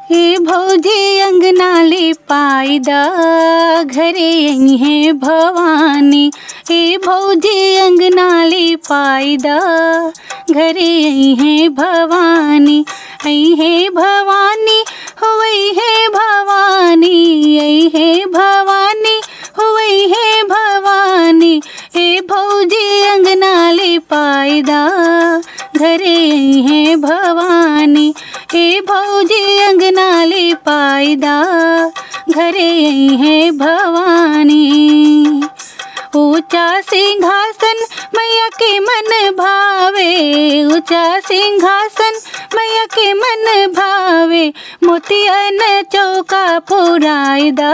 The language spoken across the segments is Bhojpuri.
हे भौजी अंगनाली पायदा घरे आई है भवानी। हे भौजी अंगनाली पायदा घरे आई है भवानी। आई है भवानी हुई है भवानी। आई है भवानी हुई है भवानी। हे भौजी अंगनाली पायदा घरे आई है भवानी। हे भौजी अंगनाली पायदा घरे आई है भवानी। ऊंचा सिंहासन मैया के मन भावे। ऊंचा सिंहासन मैया के मन भावे। मोतियन चौका पुरायदा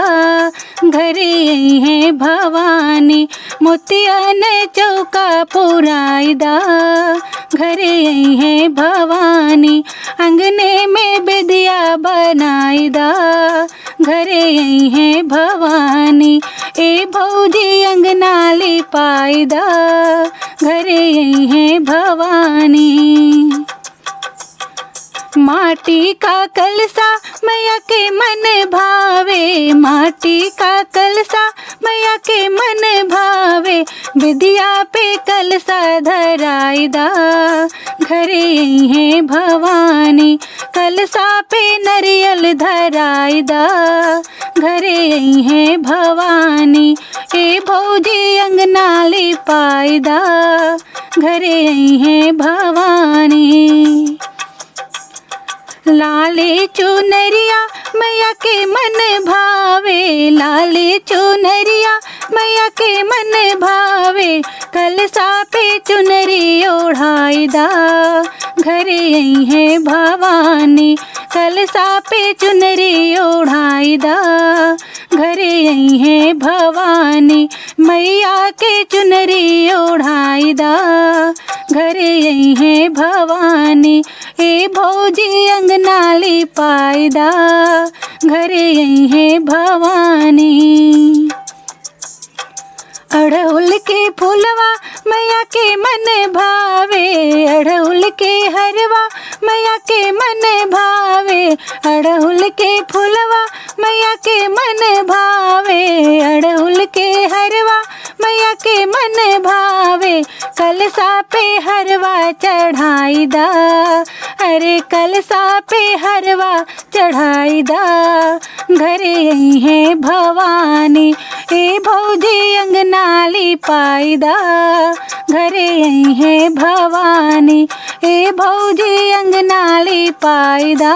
घरे आई है भवानी। मोतियन चौका पुरायदा घरे आई है भवानी। अंगने में बेदिया बनाईदा घरे आई है भवानी। ए भौजी अंगनाली पायदा घरे आई है भवानी। माटी का कलसा मैया के मन भावे। माटी का कलसा मैया के मन भावे। विद्या पे कलसा धराईदा घरे आई है भवानी। कलसा पे नरियल धराईदा घरे आई है भवानी। ए भौजी अंगनाली पायदा घरे आई है भवानी। लाले चुनरिया मैया के मन भावे। लाले चुनरिया मैया के मन भावे। कलसा पे चुनरी ओढ़ाईदा घरे आई है भवानी। कलसा पे चुनरी ओढ़ाईदा घरे आई है भवानी। मैया के चुनरी ओढ़ाईदा घरे आई है भवानी। ए भौजी अंगनाली पायदा घरे आई है भवानी। अड़हुल के फूलवा मैया के मन भावे। अड़हुल के हरवा मैया के मन भावे। अड़हुल के फूलवा मैया के मन भावे। अड़हुल के हरवा मैया के मन भावे। कलसा पे हरवा चढ़ाईदा। अरे कलसा पे हरवा चढ़ाईदा घरे आई है भवानी। ए भौजी अंगनाली पायदा घरे आई है भवानी। ए भौजी अंगनाली पायदा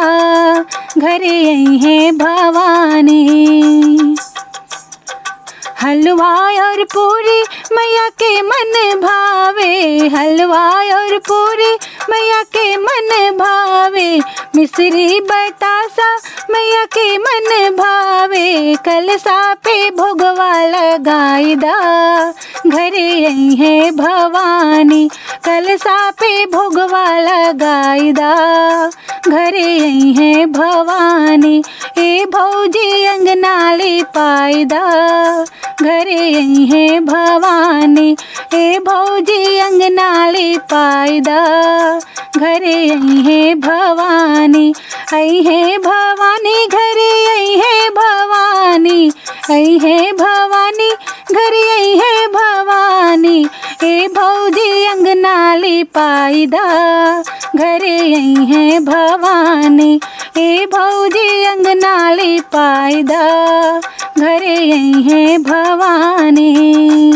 घरे आई है भवानी। हलवा और पूरी मैया के मन भावे। हलवा और पूरी मैया के मन भावे। मिश्री बतासा मैया के मन भावे। कलसा पे भोगवा लगाईदा घरे आई है भवानी। कलसा पे भोगवा लगाईदा घरे आई है भवानी। ए भौजी अंगनाली पायदा घरे आई है भवानी। ए भौजी अंगनाली पायदा घरे आई है भवानी। आई है भवानी घरे आई है भवानी। आई है भवानी घरे आई है भवानी। ए भौजी अंगनाली पायदा घरे आई है भवानी। ए भौजी अंगनाली पायदा घरे आई है भवानी।